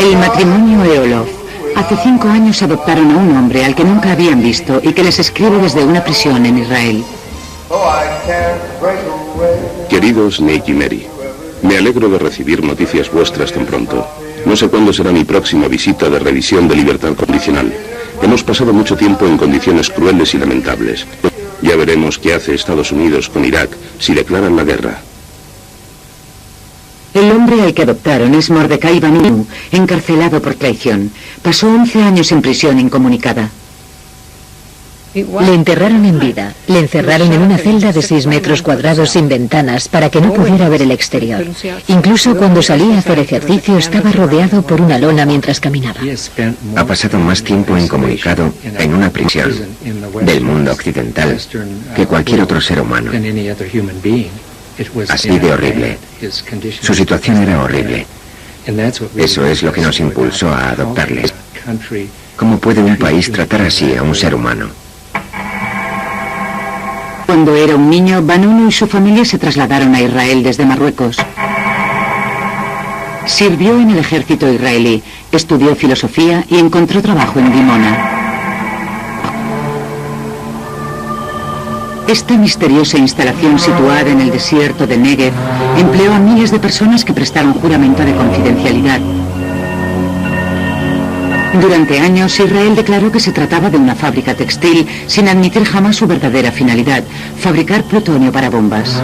El matrimonio Eolof. Hace 5 años adoptaron a un hombre al que nunca habían visto y que les escribe desde una prisión en Israel. Queridos Nick y Mary, me alegro de recibir noticias vuestras tan pronto. No sé cuándo será mi próxima visita de revisión de libertad condicional. Hemos pasado mucho tiempo en condiciones crueles y lamentables. Ya veremos qué hace Estados Unidos con Irak si declaran la guerra. El hombre al que adoptaron es Mordecai Vanunu, encarcelado por traición. Pasó 11 años en prisión incomunicada. Le enterraron en vida. Le encerraron en una celda de 6 metros cuadrados sin ventanas para que no pudiera ver el exterior. Incluso cuando salía a hacer ejercicio estaba rodeado por una lona mientras caminaba. Ha pasado más tiempo incomunicado en una prisión del mundo occidental que cualquier otro ser humano. Así de horrible. Su situación era horrible. Eso es lo que nos impulsó a adoptarle. ¿Cómo puede un país tratar así a un ser humano? Cuando era un niño, Vanunu y su familia se trasladaron a Israel desde Marruecos. Sirvió en el ejército israelí, estudió filosofía y encontró trabajo en Dimona. Esta misteriosa instalación situada en el desierto de Negev empleó a miles de personas que prestaron juramento de confidencialidad. Durante años, Israel declaró que se trataba de una fábrica textil sin admitir jamás su verdadera finalidad, fabricar plutonio para bombas.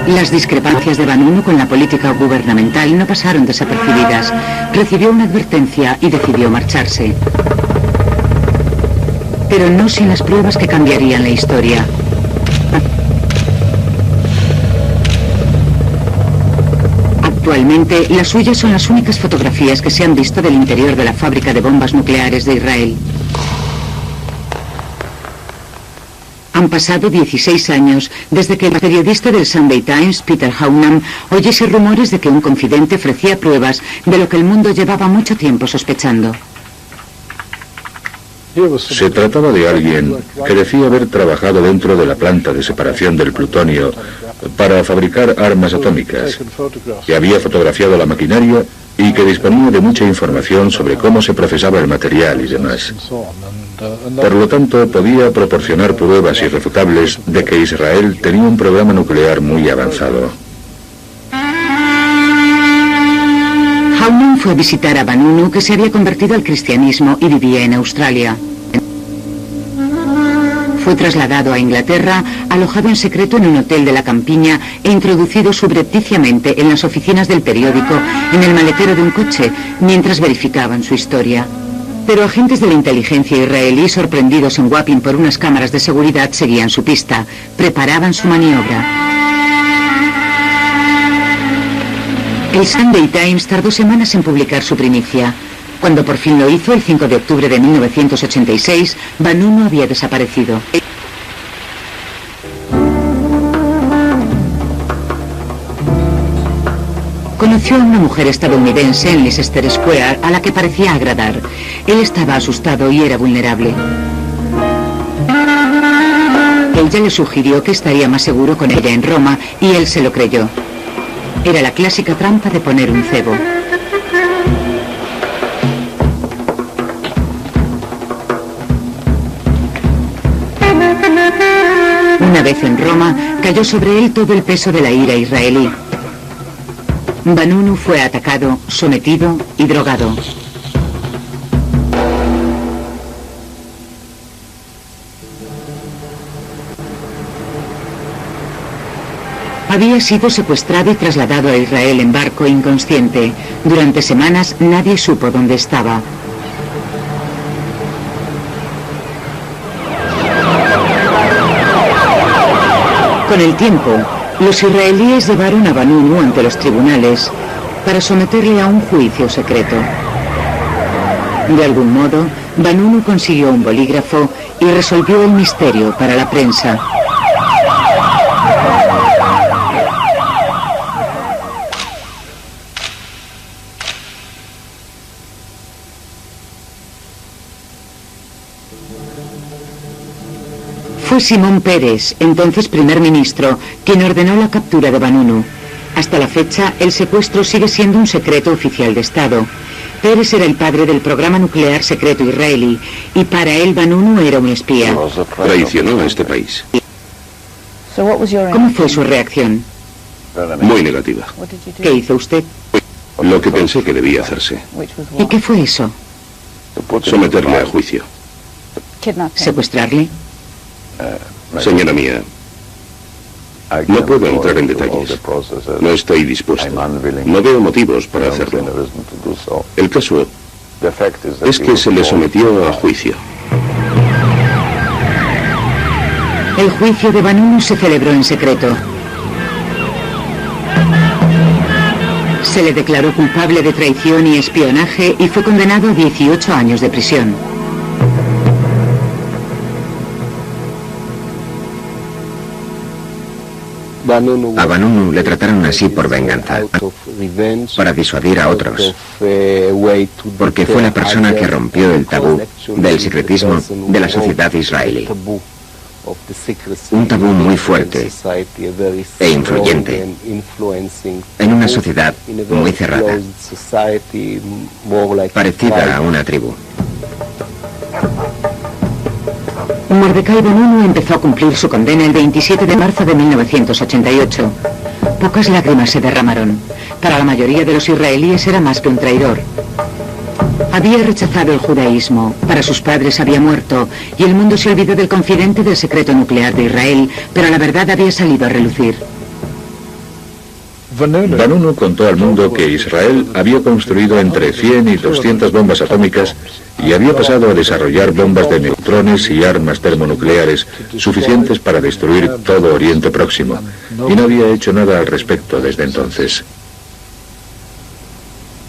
Las discrepancias de Vanunu con la política gubernamental no pasaron desapercibidas. Recibió una advertencia y decidió marcharse. Pero no sin las pruebas que cambiarían la historia. Actualmente, las suyas son las únicas fotografías que se han visto del interior de la fábrica de bombas nucleares de Israel. Han pasado 16 años desde que el periodista del Sunday Times, Peter Haunam, oyese rumores de que un confidente ofrecía pruebas de lo que el mundo llevaba mucho tiempo sospechando. Se trataba de alguien que decía haber trabajado dentro de la planta de separación del plutonio para fabricar armas atómicas, que había fotografiado la maquinaria y que disponía de mucha información sobre cómo se procesaba el material y demás. Por lo tanto, podía proporcionar pruebas irrefutables de que Israel tenía un programa nuclear muy avanzado. Haunam fue a visitar a Vanunu, que se había convertido al cristianismo y vivía en Australia. Fue trasladado a Inglaterra, alojado en secreto en un hotel de la campiña e introducido subrepticiamente en las oficinas del periódico en el maletero de un coche, mientras verificaban su historia. Pero agentes de la inteligencia israelí, sorprendidos en Wapping por unas cámaras de seguridad, seguían su pista, preparaban su maniobra. El Sunday Times tardó semanas en publicar su primicia. Cuando por fin lo hizo, el 5 de octubre de 1986, Vanunu había desaparecido. Conoció a una mujer estadounidense en Leicester Square a la que parecía agradar. Él estaba asustado y era vulnerable. Ella le sugirió que estaría más seguro con ella en Roma y él se lo creyó. Era la clásica trampa de poner un cebo. Una vez en Roma, cayó sobre él todo el peso de la ira israelí. Vanunu fue atacado, sometido y drogado. Había sido secuestrado y trasladado a Israel en barco inconsciente. Durante semanas nadie supo dónde estaba. Con el tiempo, los israelíes llevaron a Vanunu ante los tribunales para someterle a un juicio secreto. De algún modo, Vanunu consiguió un bolígrafo y resolvió el misterio para la prensa. Fue Simón Peres, entonces primer ministro, quien ordenó la captura de Vanunu. Hasta la fecha, el secuestro sigue siendo un secreto oficial de Estado. Peres era el padre del programa nuclear secreto israelí, y para él Vanunu era un espía. Traicionó a este país. ¿Cómo fue su reacción? Muy negativa. ¿Qué hizo usted? Lo que pensé que debía hacerse. ¿Y qué fue eso? Someterle a juicio. ¿Secuestrarle? Señora mía, no puedo entrar en detalles. No estoy dispuesto. No veo motivos para hacerlo. El caso es que se le sometió a juicio. El juicio de Vanunu se celebró en secreto. Se le declaró culpable de traición y espionaje y fue condenado a 18 años de prisión. A Vanunu le trataron así por venganza, para disuadir a otros, porque fue la persona que rompió el tabú del secretismo de la sociedad israelí. Un tabú muy fuerte e influyente en una sociedad muy cerrada, parecida a una tribu. Mordecai Vanunu empezó a cumplir su condena el 27 de marzo de 1988. Pocas lágrimas se derramaron. Para la mayoría de los israelíes era más que un traidor. Había rechazado el judaísmo, para sus padres había muerto, y el mundo se olvidó del confidente del secreto nuclear de Israel, pero la verdad había salido a relucir. Vanunu contó al mundo que Israel había construido entre 100 y 200 bombas atómicas y había pasado a desarrollar bombas de neutrones y armas termonucleares suficientes para destruir todo Oriente Próximo, y no había hecho nada al respecto desde entonces.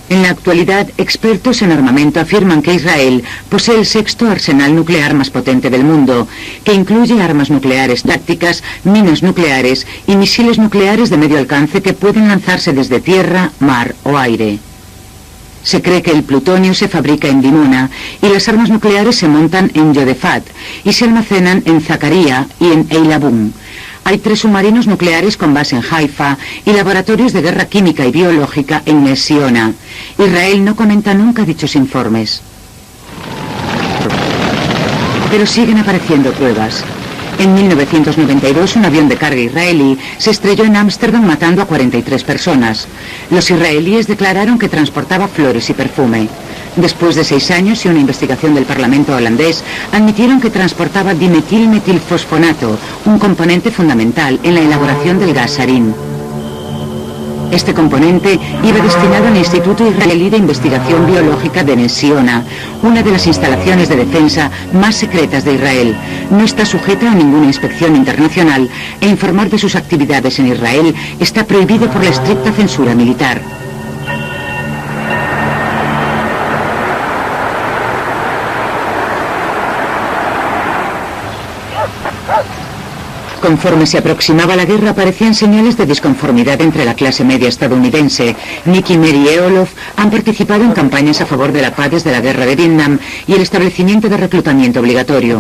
En la actualidad, expertos en armamento afirman que Israel posee el 6º arsenal nuclear más potente del mundo, que incluye armas nucleares tácticas, minas nucleares y misiles nucleares de medio alcance que pueden lanzarse desde tierra, mar o aire. Se cree que el plutonio se fabrica en Dimona y las armas nucleares se montan en Yodefat y se almacenan en Zakaria y en Eilabun. Hay 3 submarinos nucleares con base en Haifa y laboratorios de guerra química y biológica en Nesiona. Israel no comenta nunca dichos informes. Pero siguen apareciendo pruebas. En 1992, un avión de carga israelí se estrelló en Ámsterdam matando a 43 personas. Los israelíes declararon que transportaba flores y perfume. Después de 6 años y una investigación del Parlamento holandés, admitieron que transportaba dimetilmetilfosfonato, un componente fundamental en la elaboración del gas sarín. Este componente iba destinado al Instituto Israelí de Investigación Biológica de Nesiona, una de las instalaciones de defensa más secretas de Israel. No está sujeta a ninguna inspección internacional e informar de sus actividades en Israel está prohibido por la estricta censura militar. Conforme se aproximaba la guerra, aparecían señales de disconformidad entre la clase media estadounidense. Nick y Mary Eolof han participado en campañas a favor de la paz desde la guerra de Vietnam y el establecimiento de reclutamiento obligatorio.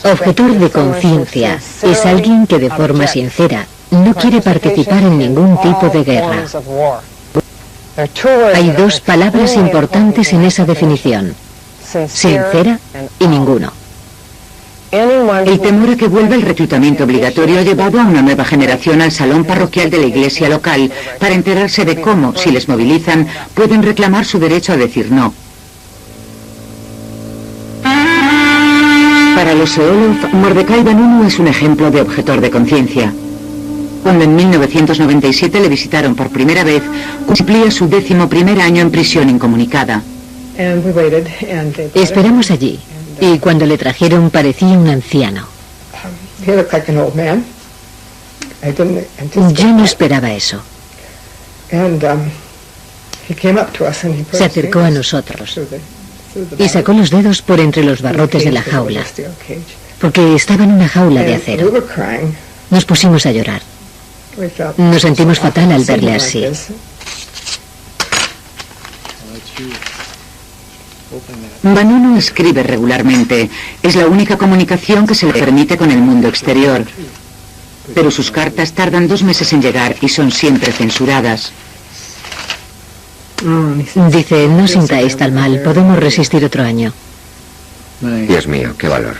Objetor de conciencia es alguien que de forma sincera no quiere participar en ningún tipo de guerra. Hay 2 palabras importantes en esa definición: sincera y ninguno. El temor a que vuelva el reclutamiento obligatorio ha llevado a una nueva generación al salón parroquial de la iglesia local para enterarse de cómo, si les movilizan, pueden reclamar su derecho a decir no. Para los Eolof, Mordecai Vanunu es un ejemplo de objetor de conciencia. Cuando en 1997 le visitaron por primera vez, cumplía su 11º año en prisión incomunicada. Esperamos allí. Y cuando le trajeron parecía un anciano. Yo no esperaba eso. Se acercó a nosotros y sacó los dedos por entre los barrotes de la jaula, porque estaba en una jaula de acero. Nos pusimos a llorar. Nos sentimos fatal al verle así. Vanunu escribe regularmente. Es la única comunicación que se le permite con el mundo exterior. Pero sus cartas tardan 2 meses en llegar y son siempre censuradas. Dice, no sintáis tan mal, podemos resistir otro año. Dios mío, qué valor.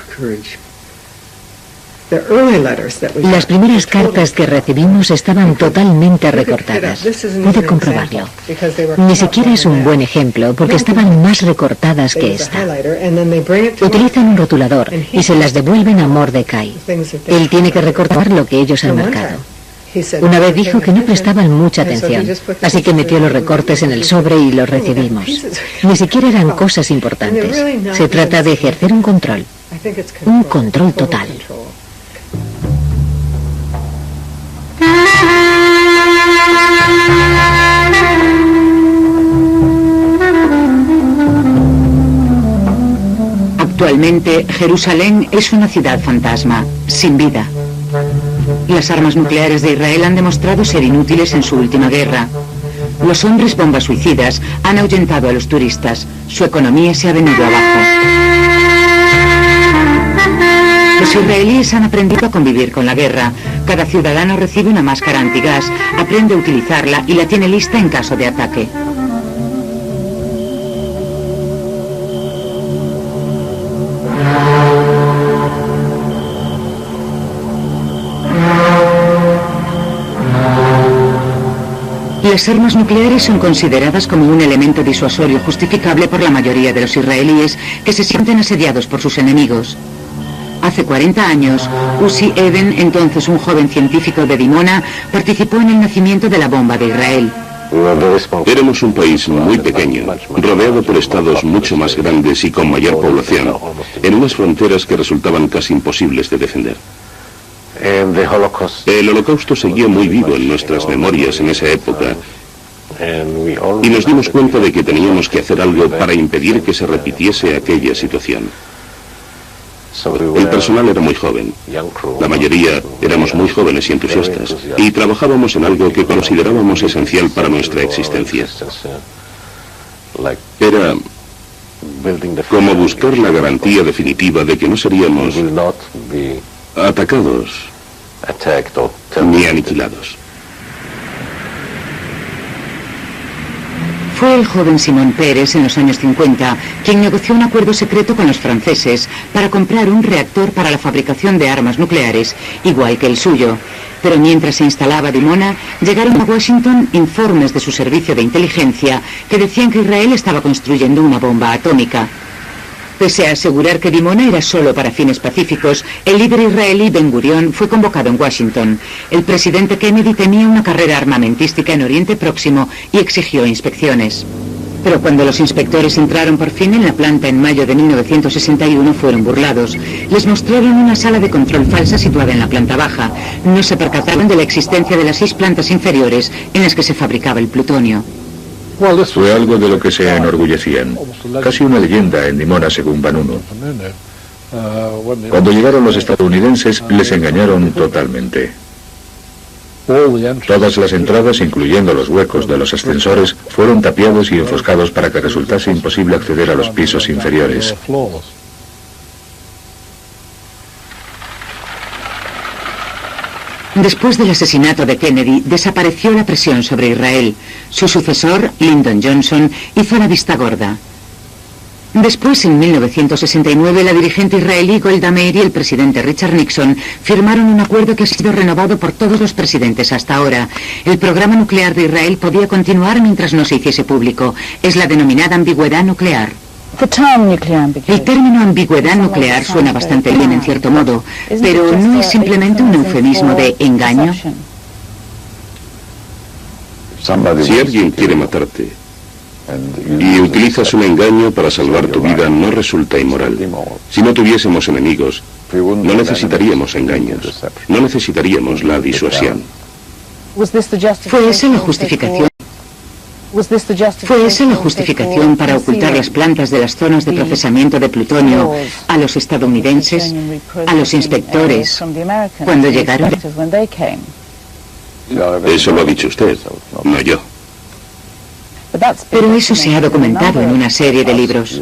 Las primeras cartas que recibimos estaban totalmente recortadas. Pude comprobarlo. Ni siquiera es un buen ejemplo, porque estaban más recortadas que esta. Utilizan un rotulador y se las devuelven a Mordecai. Él tiene que recortar lo que ellos han marcado. Una vez dijo que no prestaban mucha atención, así que metió los recortes en el sobre y los recibimos. Ni siquiera eran cosas importantes. Se trata de ejercer un control total. Actualmente, Jerusalén es una ciudad fantasma, sin vida. Las armas nucleares de Israel han demostrado ser inútiles en su última guerra. Los hombres bombas suicidas han ahuyentado a los turistas. Su economía se ha venido abajo. Los israelíes han aprendido a convivir con la guerra. Cada ciudadano recibe una máscara antigas, aprende a utilizarla y la tiene lista en caso de ataque. Las armas nucleares son consideradas como un elemento disuasorio justificable por la mayoría de los israelíes que se sienten asediados por sus enemigos. Hace 40 años, Uzi Even, entonces un joven científico de Dimona, participó en el nacimiento de la bomba de Israel. Éramos un país muy pequeño, rodeado por estados mucho más grandes y con mayor población, en unas fronteras que resultaban casi imposibles de defender. El Holocausto seguía muy vivo en nuestras memorias en esa época y nos dimos cuenta de que teníamos que hacer algo para impedir que se repitiese aquella situación. El personal era muy joven, la mayoría éramos muy jóvenes y entusiastas, y trabajábamos en algo que considerábamos esencial para nuestra existencia. Era como buscar la garantía definitiva de que no seríamos atacados ni aniquilados. Fue el joven Simón Pérez en los años 50 quien negoció un acuerdo secreto con los franceses para comprar un reactor para la fabricación de armas nucleares, igual que el suyo. Pero mientras se instalaba Dimona, llegaron a Washington informes de su servicio de inteligencia que decían que Israel estaba construyendo una bomba atómica. Pese a asegurar que Dimona era solo para fines pacíficos, el líder israelí Ben Gurión fue convocado en Washington. El presidente Kennedy temía una carrera armamentística en Oriente Próximo y exigió inspecciones. Pero cuando los inspectores entraron por fin en la planta en mayo de 1961 fueron burlados. Les mostraron una sala de control falsa situada en la planta baja. No se percataron de la existencia de las 6 plantas inferiores en las que se fabricaba el plutonio. Fue algo de lo que se enorgullecían, casi una leyenda en Dimona según Vanunu. Cuando llegaron los estadounidenses les engañaron totalmente. Todas las entradas, incluyendo los huecos de los ascensores, fueron tapiados y enfoscados para que resultase imposible acceder a los pisos inferiores. Después del asesinato de Kennedy, desapareció la presión sobre Israel. Su sucesor, Lyndon Johnson, hizo la vista gorda. Después, en 1969, la dirigente israelí Golda Meir y el presidente Richard Nixon firmaron un acuerdo que ha sido renovado por todos los presidentes hasta ahora. El programa nuclear de Israel podía continuar mientras no se hiciese público. Es la denominada ambigüedad nuclear. El término ambigüedad nuclear suena bastante bien en cierto modo, pero ¿no es simplemente un eufemismo de engaño? Si alguien quiere matarte y utilizas un engaño para salvar tu vida, no resulta inmoral. Si no tuviésemos enemigos, no necesitaríamos engaños, no necesitaríamos la disuasión. ¿Fue esa la justificación? ¿Fue esa la justificación para ocultar las plantas de las zonas de procesamiento de plutonio a los estadounidenses, a los inspectores, cuando llegaron? Eso lo ha dicho usted, no yo. Pero eso se ha documentado en una serie de libros.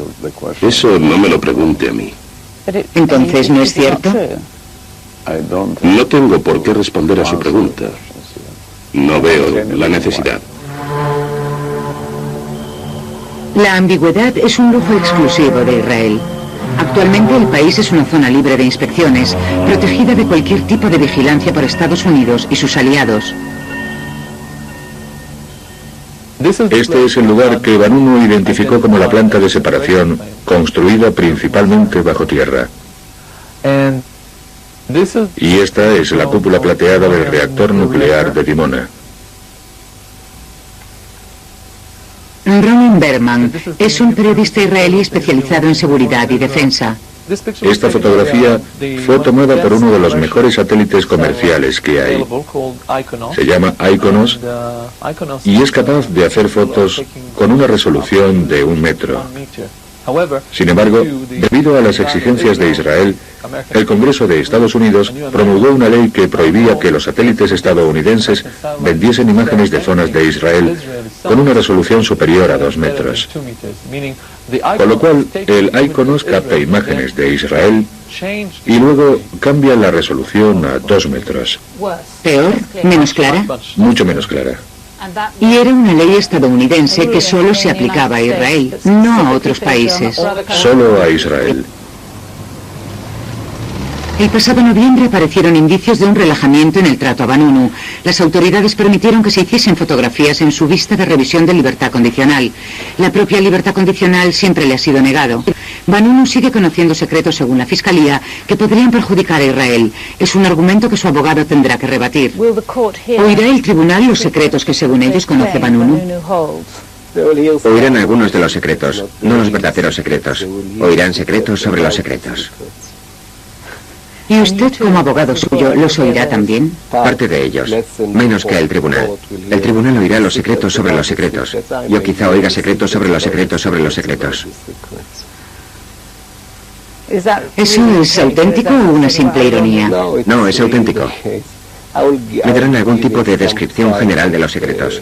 Eso no me lo pregunte a mí. Entonces, ¿no es cierto? No tengo por qué responder a su pregunta. No veo la necesidad. La ambigüedad es un lujo exclusivo de Israel. Actualmente el país es una zona libre de inspecciones, protegida de cualquier tipo de vigilancia por Estados Unidos y sus aliados. Este es el lugar que Vanunu identificó como la planta de separación, construida principalmente bajo tierra. Y esta es la cúpula plateada del reactor nuclear de Dimona. Ronen Berman es un periodista israelí especializado en seguridad y defensa. Esta fotografía fue tomada por uno de los mejores satélites comerciales que hay. Se llama Iconos y es capaz de hacer fotos con una resolución de 1 metro. Sin embargo, debido a las exigencias de Israel, el Congreso de Estados Unidos promulgó una ley que prohibía que los satélites estadounidenses vendiesen imágenes de zonas de Israel con una resolución superior a 2 metros. Con lo cual, el Iconos capta imágenes de Israel y luego cambia la resolución a 2 metros. ¿Peor? ¿Menos clara? Mucho menos clara. Y era una ley estadounidense que solo se aplicaba a Israel, no a otros países. Solo a Israel. El pasado noviembre aparecieron indicios de un relajamiento en el trato a Vanunu. Las autoridades permitieron que se hiciesen fotografías en su vista de revisión de libertad condicional. La propia libertad condicional siempre le ha sido negado. Vanunu sigue conociendo secretos, según la Fiscalía, que podrían perjudicar a Israel. Es un argumento que su abogado tendrá que rebatir. ¿Oirá el tribunal los secretos que, según ellos, conoce Vanunu? Oirán algunos de los secretos, no los verdaderos secretos. Oirán secretos sobre los secretos. ¿Y usted, como abogado suyo, los oirá también? Parte de ellos, menos que el tribunal. El tribunal oirá los secretos sobre los secretos. Yo quizá oiga secretos sobre los secretos sobre los secretos. ¿Eso es auténtico o una simple ironía? No, es auténtico. Me darán algún tipo de descripción general de los secretos.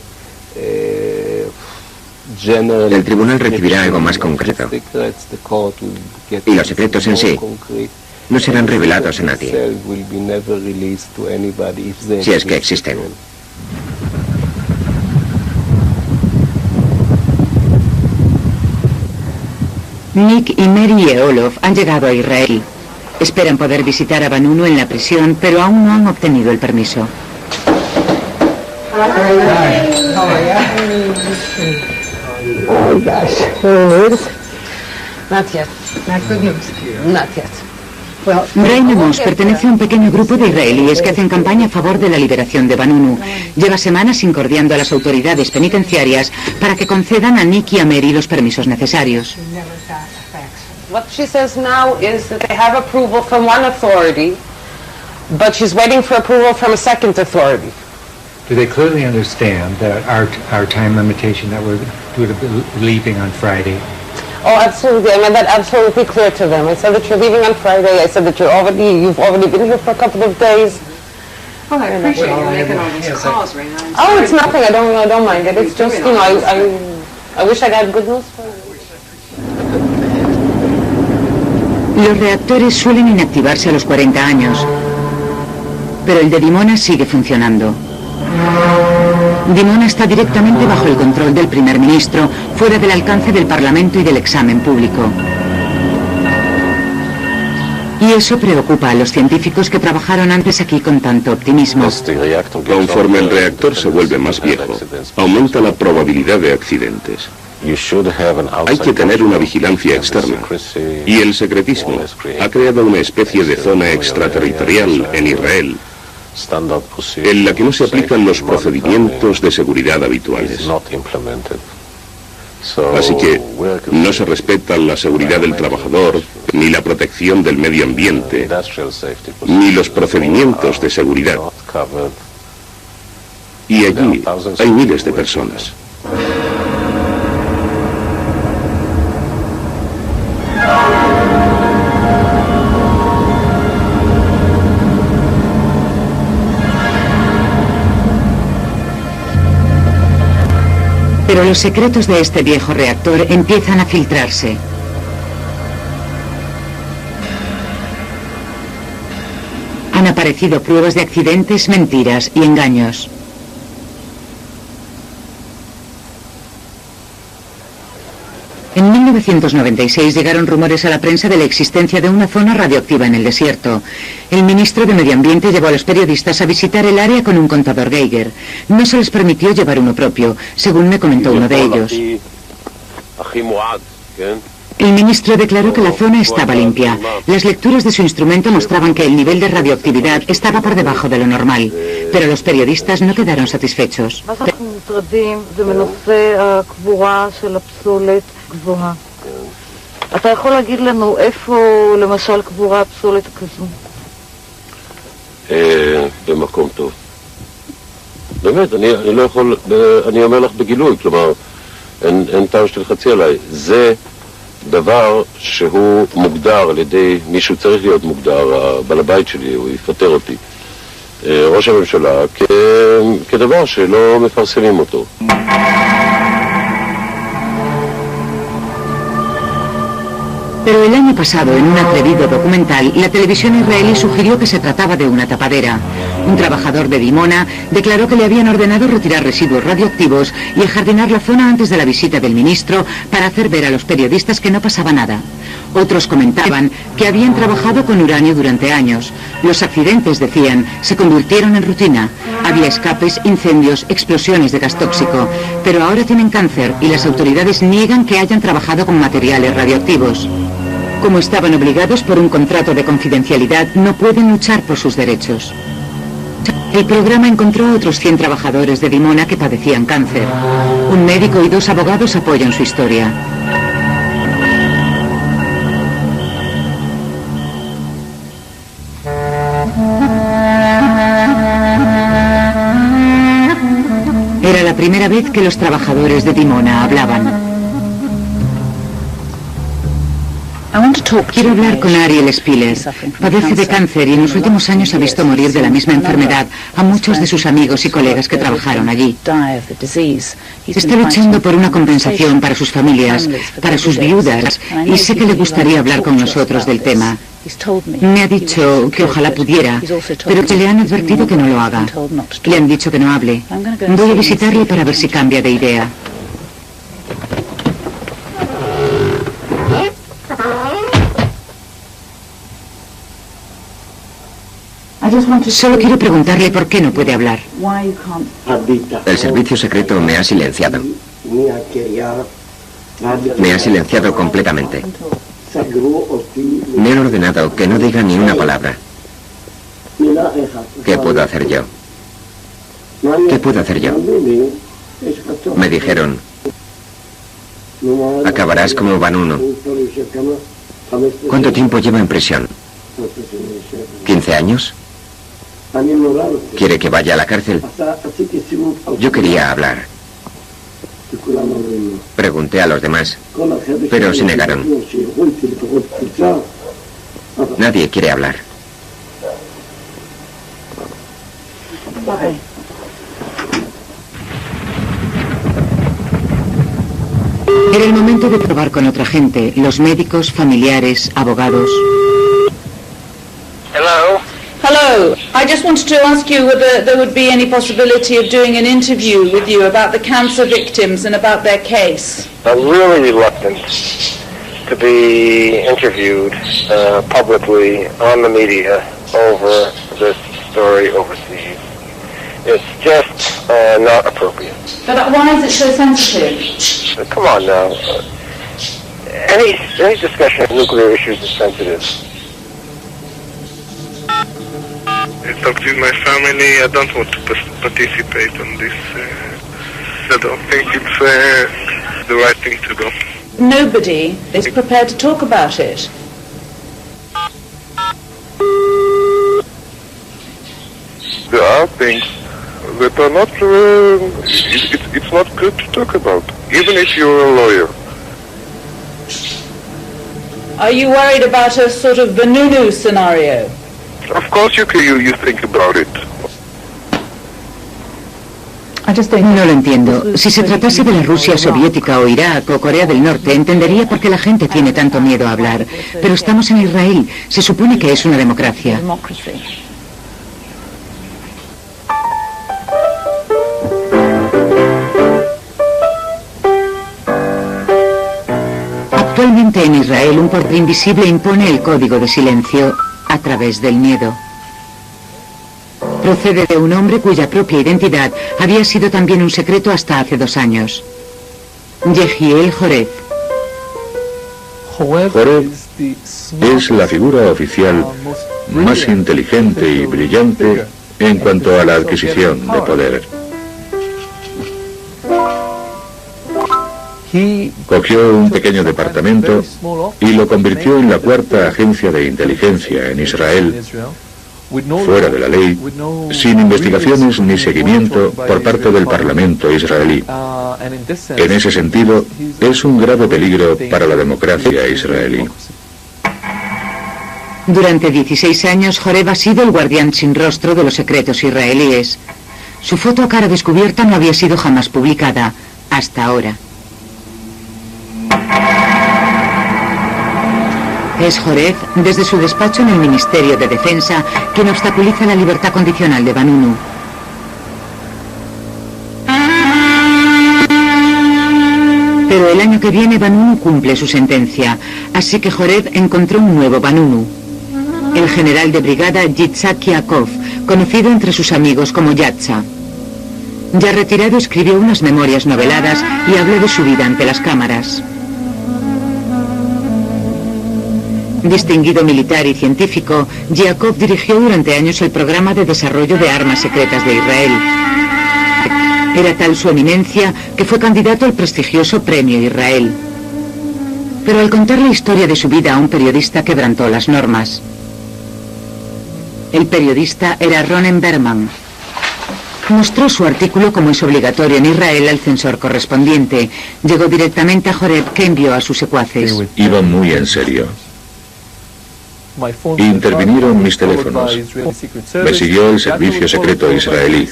El tribunal recibirá algo más concreto. Y los secretos en sí no serán revelados a nadie, si es que existen. Nick y Mary Eolof han llegado a Israel. Esperan poder visitar a Vanunu en la prisión, pero aún no han obtenido el permiso. Brian Amos pertenece a un pequeño grupo de israelíes que hacen campaña a favor de la liberación de Vanunu. Lleva semanas incordiando a las autoridades penitenciarias para que concedan a Nick y a Mary los permisos necesarios. What she says now is that they have approval from one authority, but she's waiting for approval from a second authority. Do they clearly understand that our time limitation that we're leaving on Friday? Oh, absolutely. I made that absolutely clear to them. I said that you're leaving on Friday. I said that you've already been here for a couple of days. Well, I appreciate you making all these calls right now. Oh, it's nothing. I don't mind it. It's just, I wish I had good news for you. Los reactores suelen inactivarse a los 40 años, pero el de Dimona sigue funcionando. Dimona está directamente bajo el control del primer ministro, fuera del alcance del Parlamento y del examen público. Y eso preocupa a los científicos que trabajaron antes aquí con tanto optimismo. Conforme el reactor se vuelve más viejo, aumenta la probabilidad de accidentes. Hay que tener una vigilancia externa. Y el secretismo ha creado una especie de zona extraterritorial en Israel, en la que no se aplican los procedimientos de seguridad habituales. Así que no se respetan la seguridad del trabajador, ni la protección del medio ambiente, ni los procedimientos de seguridad. Y allí hay miles de personas. Pero los secretos de este viejo reactor empiezan a filtrarse. Han aparecido pruebas de accidentes, mentiras y engaños. En 1996 llegaron rumores a la prensa de la existencia de una zona radioactiva en el desierto. El ministro de Medio Ambiente llevó a los periodistas a visitar el área con un contador Geiger. No se les permitió llevar uno propio, según me comentó uno de ellos. El ministro declaró que la zona estaba limpia. Las lecturas de su instrumento mostraban que el nivel de radioactividad estaba por debajo de lo normal, pero los periodistas no quedaron satisfechos. אתה יכול להגיד לנו איפה למשל קבורה הפסולת כזו? במקום טוב. באמת, אני לא יכול, אני אומר לך בגילוי, כלומר, אין טעם שתלחצי עליי. זה דבר שהוא מוגדר על ידי מישהו צריך להיות מוגדר, הבעל הבית שלי, הוא יפטר אותי. ראש הממשלה כדבר שלא מפרסמים אותו. Pero el año pasado, en un atrevido documental, la televisión israelí sugirió que se trataba de una tapadera. Un trabajador de Dimona declaró que le habían ordenado retirar residuos radioactivos y ajardinar la zona antes de la visita del ministro para hacer ver a los periodistas que no pasaba nada. Otros comentaban que habían trabajado con uranio durante años. Los accidentes, decían, se convirtieron en rutina. Había escapes, incendios, explosiones de gas tóxico. Pero ahora tienen cáncer y las autoridades niegan que hayan trabajado con materiales radioactivos. Como estaban obligados por un contrato de confidencialidad, no pueden luchar por sus derechos. El programa encontró a otros 100 trabajadores de Dimona que padecían cáncer. Un médico y 2 abogados apoyan su historia. Era la primera vez que los trabajadores de Dimona hablaban. Quiero hablar con Ariel Spiller. Padece de cáncer y en los últimos años ha visto morir de la misma enfermedad a muchos de sus amigos y colegas que trabajaron allí. Está luchando por una compensación para sus familias, para sus viudas, y sé que le gustaría hablar con nosotros del tema. Me ha dicho que ojalá pudiera, pero que le han advertido que no lo haga. Le han dicho que no hable. Voy a visitarle para ver si cambia de idea. Solo quiero preguntarle por qué no puede hablar. El servicio secreto me ha silenciado. Me ha silenciado completamente. Me han ordenado que no diga ni una palabra. ¿Qué puedo hacer yo? ¿Qué puedo hacer yo? Me dijeron, acabarás como Vanunu. ¿Cuánto tiempo lleva en prisión? ¿15 años? ¿Quiere que vaya a la cárcel? Yo quería hablar. Pregunté a los demás, pero se negaron. Nadie quiere hablar. Era el momento de probar con otra gente, los médicos, familiares, abogados. Hello. Hello. I just wanted to ask you whether there would be any possibility of doing an interview with you about the cancer victims and about their case. I'm really reluctant to be interviewed publicly on the media over this story overseas. It's just not appropriate. But why is it so sensitive? Come on now. Any discussion of nuclear issues is sensitive. I talked with my family. I don't want to participate on this. I don't think it's the right thing to do. Nobody is prepared to talk about it. There are things that are not. It's not good to talk about, even if you're a lawyer. Are you worried about a sort of Vanunu scenario? Of course you think about it. No lo entiendo. Si se tratase de la Rusia soviética o Irak o Corea del Norte, entendería por qué la gente tiene tanto miedo a hablar. Pero estamos en Israel. Se supone que es una democracia. Actualmente en Israel un poder invisible impone el código de silencio a través del miedo. Procede de un hombre cuya propia identidad había sido también un secreto hasta hace 2 años. Yehiel Jorez. Jorez es la figura oficial más inteligente y brillante en cuanto a la adquisición de poder. Cogió un pequeño departamento y lo convirtió en la 4ª agencia de inteligencia en Israel, fuera de la ley, sin investigaciones ni seguimiento por parte del Parlamento israelí. En ese sentido, es un grave peligro para la democracia israelí. Durante 16 años, Jorez ha sido el guardián sin rostro de los secretos israelíes. Su foto a cara descubierta no había sido jamás publicada, hasta ahora. Es Jorez, desde su despacho en el Ministerio de Defensa, quien obstaculiza la libertad condicional de Vanunu. Pero el año que viene Vanunu cumple su sentencia, así que Jorez encontró un nuevo Vanunu. El general de brigada Yitzhak Yaakov, conocido entre sus amigos como Yatza. Ya retirado escribió unas memorias noveladas y habló de su vida ante las cámaras. Distinguido militar y científico, Yaakov dirigió durante años el programa de desarrollo de armas secretas de Israel. Era tal su eminencia que fue candidato al prestigioso Premio Israel. Pero al contar la historia de su vida a un periodista quebrantó las normas. El periodista era Ronen Berman. Mostró su artículo, como es obligatorio en Israel, al censor correspondiente. Llegó directamente a Jorez, que envió a sus secuaces. Iba muy en serio. Intervinieron mis teléfonos. Me siguió el servicio secreto israelí.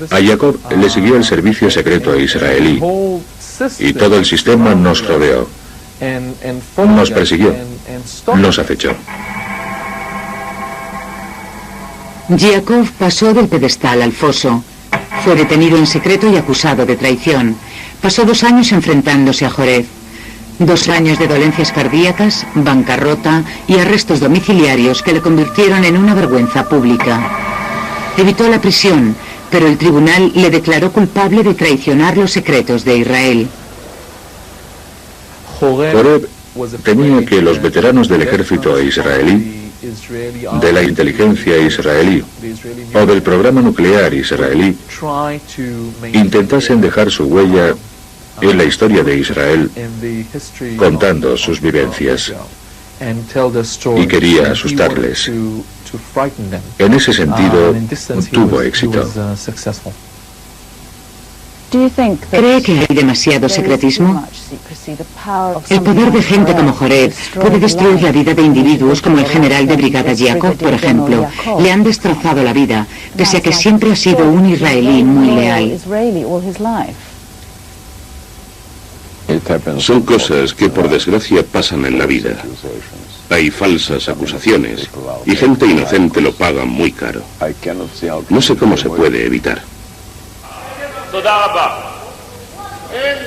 A Yaakov le siguió el servicio secreto israelí. Y todo el sistema nos rodeó. Nos persiguió. Nos acechó. Yaakov pasó del pedestal al foso. Fue detenido en secreto y acusado de traición. Pasó 2 años enfrentándose a Jorez. 2 años de dolencias cardíacas, bancarrota y arrestos domiciliarios que le convirtieron en una vergüenza pública. Evitó la prisión, pero el tribunal le declaró culpable de traicionar los secretos de Israel. Jorez temía que los veteranos del ejército israelí, de la inteligencia israelí o del programa nuclear israelí intentasen dejar su huella en la historia de Israel, contando sus vivencias, y quería asustarles. En ese sentido, tuvo éxito. ¿Cree que hay demasiado secretismo? El poder de gente como Jorez puede destruir la vida de individuos como el general de brigada Yaakov, por ejemplo. Le han destrozado la vida, pese a que siempre ha sido un israelí muy leal. Son cosas que por desgracia pasan en la vida. Hay falsas acusaciones y gente inocente lo paga muy caro. No sé cómo se puede evitar.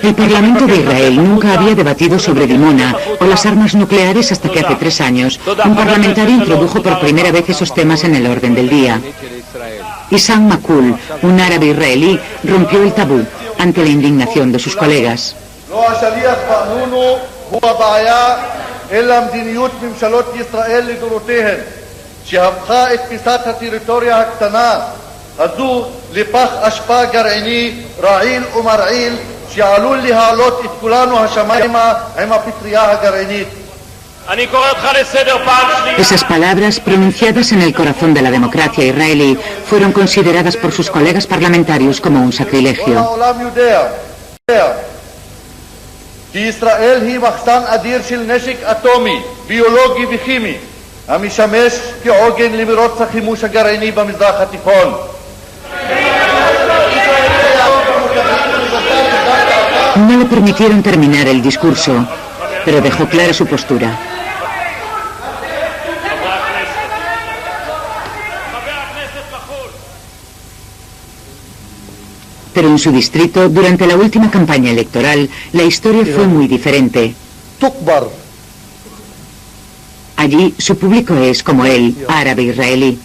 El Parlamento de Israel nunca había debatido sobre Dimona o las armas nucleares hasta que hace 3 años un parlamentario introdujo por primera vez esos temas en el orden del día. Issam Makul, un árabe israelí, rompió el tabú ante la indignación de sus colegas. הזו לפח אשפה גרעיני רעיל ומרעיל שעלול להעלות את כולנו השמיימה עם הפטריה הגרעינית. Esas palabras, pronunciadas en el corazón de la democracia israelí, fueron consideradas por sus colegas parlamentarios como un sacrilegio. העולם יודע כי ישראל היא מחסן אדיר של נשק אטומי, ביולוגי וכימי, המשמש כעוגן למרוץ החימוש הגרעיני במזרח התיכון. No le permitieron terminar el discurso, pero dejó clara su postura. Pero en su distrito, durante la última campaña electoral, la historia fue muy diferente. Allí, su público es, como él, árabe-israelí.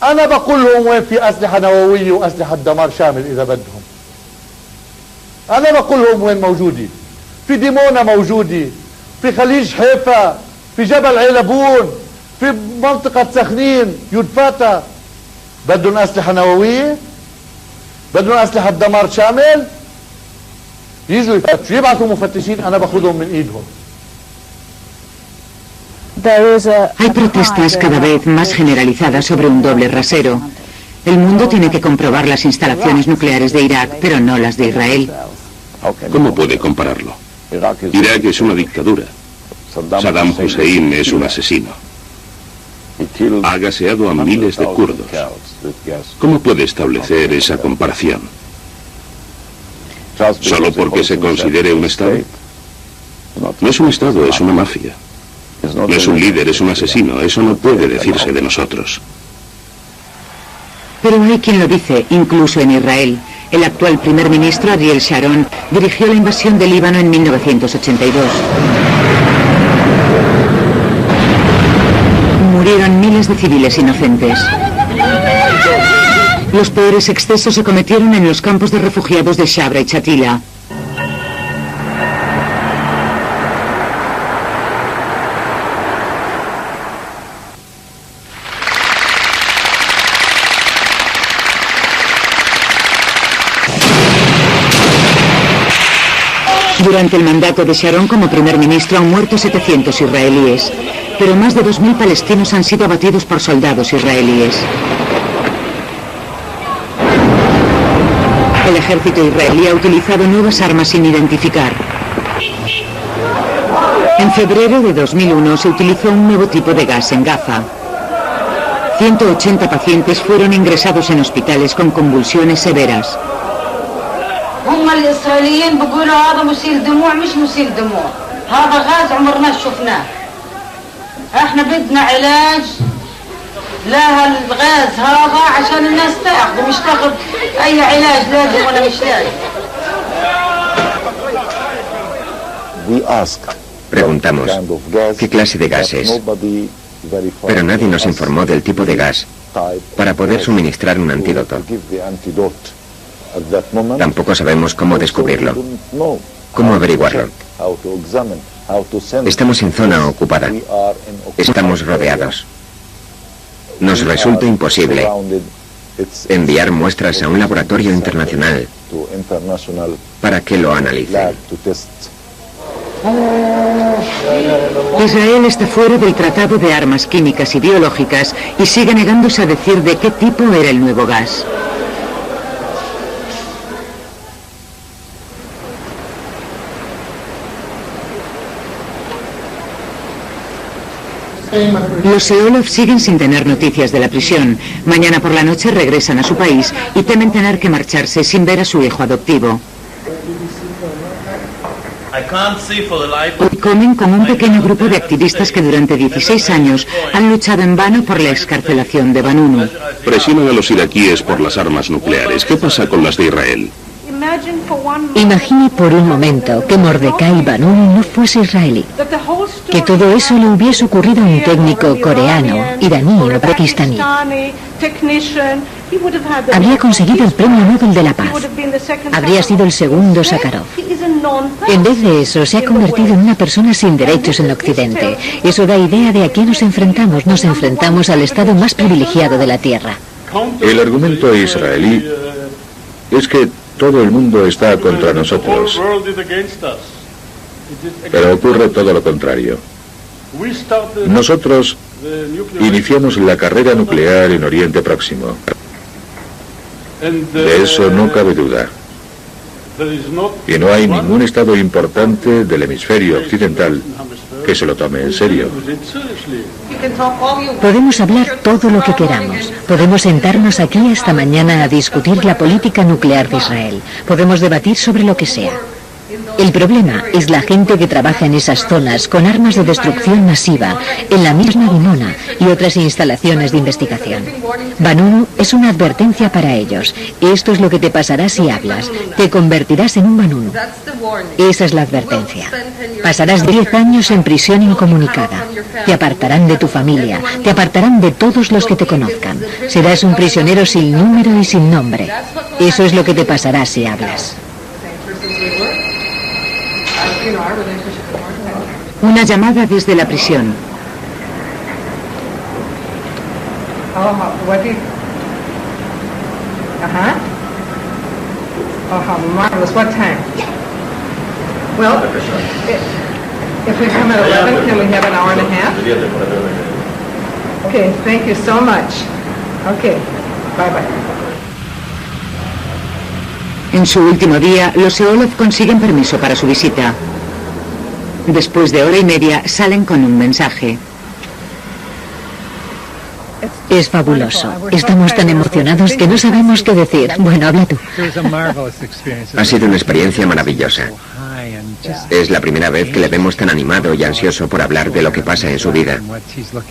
أنا بقول لهم وين في أسلحة نووية وأسلحة دمار شامل إذا بدهم. أنا بقول لهم وين موجودة. في ديمونا موجودة، في خليج حيفا، في جبل علبون، في منطقة سخنين، يدفاتا. بدهم أسلحة نووية؟ بدهم أسلحة دمار شامل؟ يجوا يفتشوا، يبعثوا مفتشين، أنا باخذهم من إيدهم. Hay protestas cada vez más generalizadas sobre un doble rasero. El mundo tiene que comprobar las instalaciones nucleares de Irak, pero no las de Israel. ¿Cómo puede compararlo? Irak es una dictadura. Saddam Hussein es un asesino. Ha gaseado a miles de kurdos. ¿Cómo puede establecer esa comparación? ¿Solo porque se considere un Estado? No es un Estado, es una mafia. No es un líder, es un asesino. Eso no puede decirse de nosotros. Pero hay quien lo dice, incluso en Israel. El actual primer ministro, Ariel Sharon, dirigió la invasión de Líbano en 1982. Murieron miles de civiles inocentes. Los peores excesos se cometieron en los campos de refugiados de Shabra y Chatila. Durante el mandato de Sharon como primer ministro han muerto 700 israelíes, pero más de 2.000 palestinos han sido abatidos por soldados israelíes. El ejército israelí ha utilizado nuevas armas sin identificar. En febrero de 2001 se utilizó un nuevo tipo de gas en Gaza. 180 pacientes fueron ingresados en hospitales con convulsiones severas. هم الإسرائيليين بيقولوا هذا مسيل دموع مش مسيل دموع هذا غاز عمرنا شفناه احنا بدنا علاج لهالغاز هذا عشان الناس تاخذ مش تاخذ اي علاج لازم ولا مش لازم. Preguntamos, ¿qué clase de gas es? Pero nadie nos informó del tipo de gas para poder suministrar un antídoto. Tampoco sabemos cómo descubrirlo, cómo averiguarlo. Estamos en zona ocupada. Estamos rodeados. Nos resulta imposible enviar muestras a un laboratorio internacional para que lo analice. Israel está fuera del Tratado de Armas Químicas y Biológicas y sigue negándose a decir de qué tipo era el nuevo gas. Los Seolov siguen sin tener noticias de la prisión. Mañana por la noche regresan a su país y temen tener que marcharse sin ver a su hijo adoptivo. Hoy comen con un pequeño grupo de activistas que durante 16 años han luchado en vano por la excarcelación de Vanunu. Presionan a los iraquíes por las armas nucleares. ¿Qué pasa con las de Israel? Imagine por un momento que Mordecai Vanunu no fuese israelí, que todo eso le hubiese ocurrido a un técnico coreano, iraní o pakistaní. Habría conseguido el Premio Nobel de la Paz. Habría sido el segundo Sájarov. En vez de eso, se ha convertido en una persona sin derechos en Occidente. Eso da idea de a qué nos enfrentamos. Nos enfrentamos al estado más privilegiado de la Tierra. El argumento israelí es que todo el mundo está contra nosotros. Pero ocurre todo lo contrario. Nosotros iniciamos la carrera nuclear en Oriente Próximo. De eso no cabe duda. Y no hay ningún estado importante del hemisferio occidental que se lo tome en serio. Podemos hablar todo lo que queramos. Podemos sentarnos aquí esta mañana a discutir la política nuclear de Israel. Podemos debatir sobre lo que sea. El problema es la gente que trabaja en esas zonas con armas de destrucción masiva, en la misma Dimona y otras instalaciones de investigación. Vanunu es una advertencia para ellos. Esto es lo que te pasará si hablas. Te convertirás en un Vanunu. Esa es la advertencia. Pasarás 10 años en prisión incomunicada. Te apartarán de tu familia. Te apartarán de todos los que te conozcan. Serás un prisionero sin número y sin nombre. Eso es lo que te pasará si hablas. Una llamada desde la prisión. Marvelous. What time? Well, if we come at 11, can we have an hour and a half? Okay, thank you so much. Okay, bye-bye. En su último día, los Seolov consiguen permiso para su visita. Después de hora y media, salen con un mensaje. Es fabuloso. Estamos tan emocionados que no sabemos qué decir. Bueno, habla tú. Ha sido una experiencia maravillosa. Es la primera vez que le vemos tan animado y ansioso por hablar de lo que pasa en su vida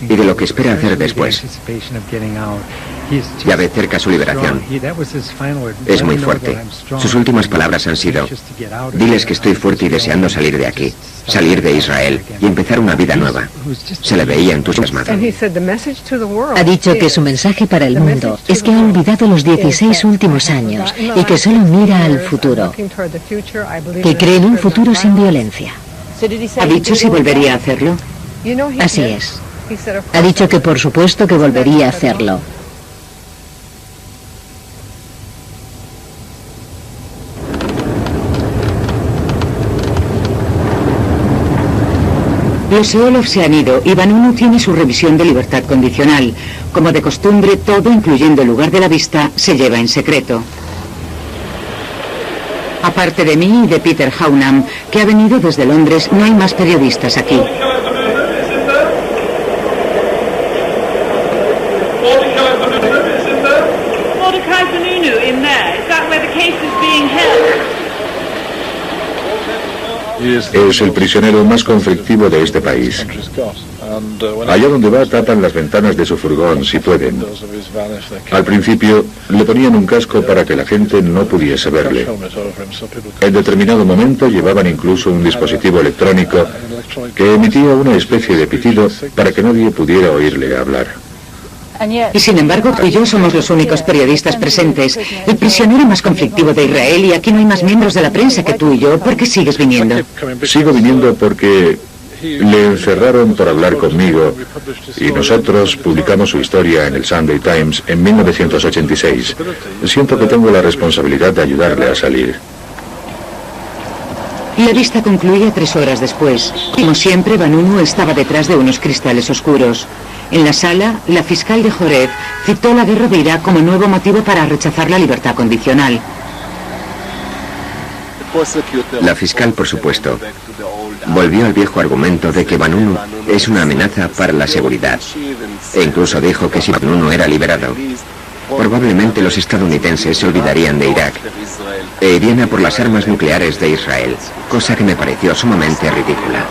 y de lo que espera hacer después. Ya ve cerca su liberación. Es muy fuerte. Sus últimas palabras han sido: diles que estoy fuerte y deseando salir de aquí, salir de Israel y empezar una vida nueva. Se le veía entusiasmado. Ha dicho que su mensaje para el mundo es que ha olvidado los 16 últimos años y que solo mira al futuro, que cree en un futuro sin violencia. ¿Ha dicho si volvería a hacerlo? Así es. Ha dicho que por supuesto que volvería a hacerlo. Los Seolov se han ido y Vanunu tiene su revisión de libertad condicional. Como de costumbre, todo, incluyendo el lugar de la vista, se lleva en secreto. Aparte de mí y de Peter Haunam, que ha venido desde Londres, no hay más periodistas aquí. Es el prisionero más conflictivo de este país. Allá donde va tapan las ventanas de su furgón si pueden. Al principio le ponían un casco para que la gente no pudiese verle. En determinado momento llevaban incluso un dispositivo electrónico que emitía una especie de pitido para que nadie pudiera oírle hablar. Y sin embargo, tú y yo somos los únicos periodistas presentes. El prisionero más conflictivo de Israel, y aquí no hay más miembros de la prensa que tú y yo. ¿Por qué sigues viniendo? Sigo viniendo porque le encerraron por hablar conmigo y nosotros publicamos su historia en el Sunday Times en 1986. Siento que tengo la responsabilidad de ayudarle a salir. La vista concluía 3 horas después. Como siempre, Vanunu estaba detrás de unos cristales oscuros. En la sala, la fiscal de Joreb citó la guerra de Irak como nuevo motivo para rechazar la libertad condicional. La fiscal, por supuesto, volvió al viejo argumento de que Vanunu es una amenaza para la seguridad. E incluso dijo que si Vanunu era liberado, probablemente los estadounidenses se olvidarían de Irak e irían a por las armas nucleares de Israel, cosa que me pareció sumamente ridícula.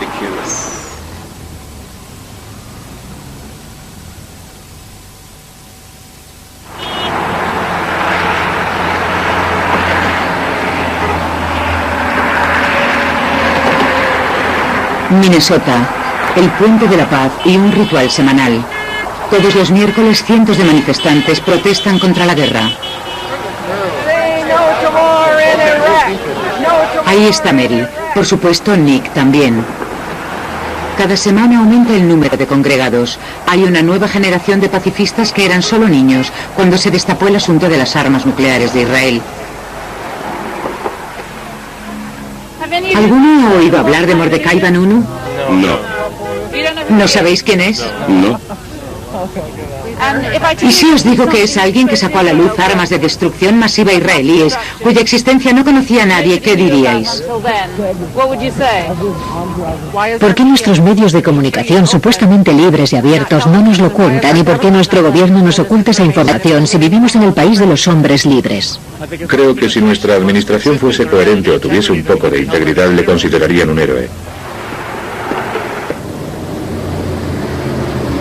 Minnesota, el Puente de la Paz y un ritual semanal. Todos los miércoles cientos de manifestantes protestan contra la guerra. Ahí está Mary, por supuesto Nick también. Cada semana aumenta el número de congregados. Hay una nueva generación de pacifistas que eran solo niños cuando se destapó el asunto de las armas nucleares de Israel. ¿Alguno ha oído hablar de Mordecai Vanunu? No. ¿No sabéis quién es? No. Y si os digo que es alguien que sacó a la luz armas de destrucción masiva israelíes, cuya existencia no conocía nadie, ¿qué diríais? ¿Por qué nuestros medios de comunicación supuestamente libres y abiertos no nos lo cuentan y por qué nuestro gobierno nos oculta esa información si vivimos en el país de los hombres libres? Creo que si nuestra administración fuese coherente o tuviese un poco de integridad, le considerarían un héroe.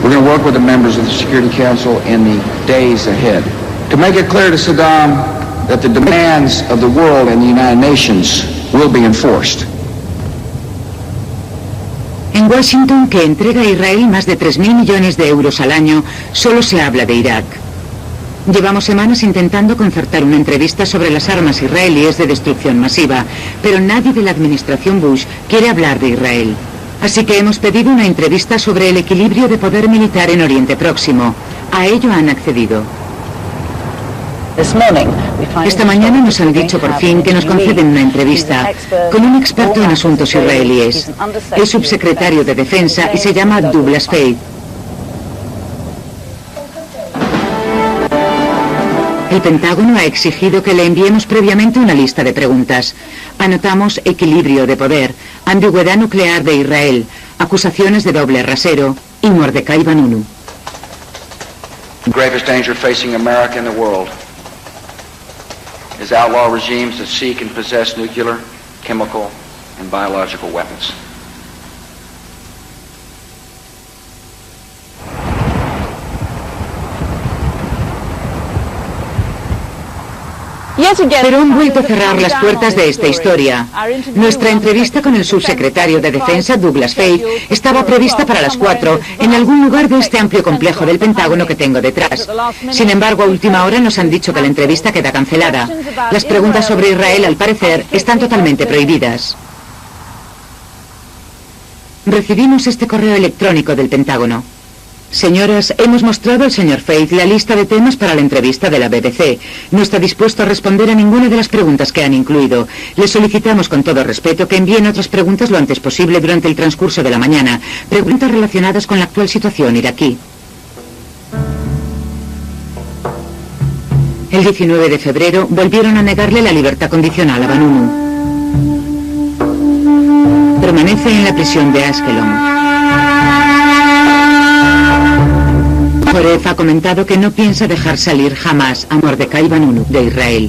We're going to work with the members of the Security Council in the days ahead to make it clear to Saddam that the demands of the world and the United Nations will be enforced. En Washington, que entrega a Israel más de 3.000 millones de euros al año, solo se habla de Irak. Llevamos semanas intentando concertar una entrevista sobre las armas israelíes de destrucción masiva, pero nadie de la administración Bush quiere hablar de Israel. Así que hemos pedido una entrevista sobre el equilibrio de poder militar en Oriente Próximo. A ello han accedido. Esta mañana nos han dicho por fin que nos conceden una entrevista con un experto en asuntos israelíes. Es subsecretario de Defensa y se llama Douglas Feith. El Pentágono ha exigido que le enviemos previamente una lista de preguntas. Anotamos equilibrio de poder, ambigüedad nuclear de Israel, acusaciones de doble rasero y Mordecai Vanunu. The gravest danger facing America and the world is outlaw regimes that seek and possess nuclear, chemical, and biological weapons. Pero han vuelto a cerrar las puertas de esta historia. Nuestra entrevista con el subsecretario de Defensa, Douglas Feith, estaba prevista para las 4 en algún lugar de este amplio complejo del Pentágono que tengo detrás. Sin embargo, a última hora nos han dicho que la entrevista queda cancelada. Las preguntas sobre Israel, al parecer, están totalmente prohibidas. Recibimos este correo electrónico del Pentágono. Señoras, hemos mostrado al señor Feith la lista de temas para la entrevista de la BBC. No está dispuesto a responder a ninguna de las preguntas que han incluido. Le solicitamos con todo respeto que envíen otras preguntas lo antes posible durante el transcurso de la mañana. Preguntas relacionadas con la actual situación iraquí. El 19 de febrero volvieron a negarle la libertad condicional a Vanunu. Permanece en la prisión de Ashkelon. Joref ha comentado que no piensa dejar salir jamás a Mordecai Vanunu de Israel.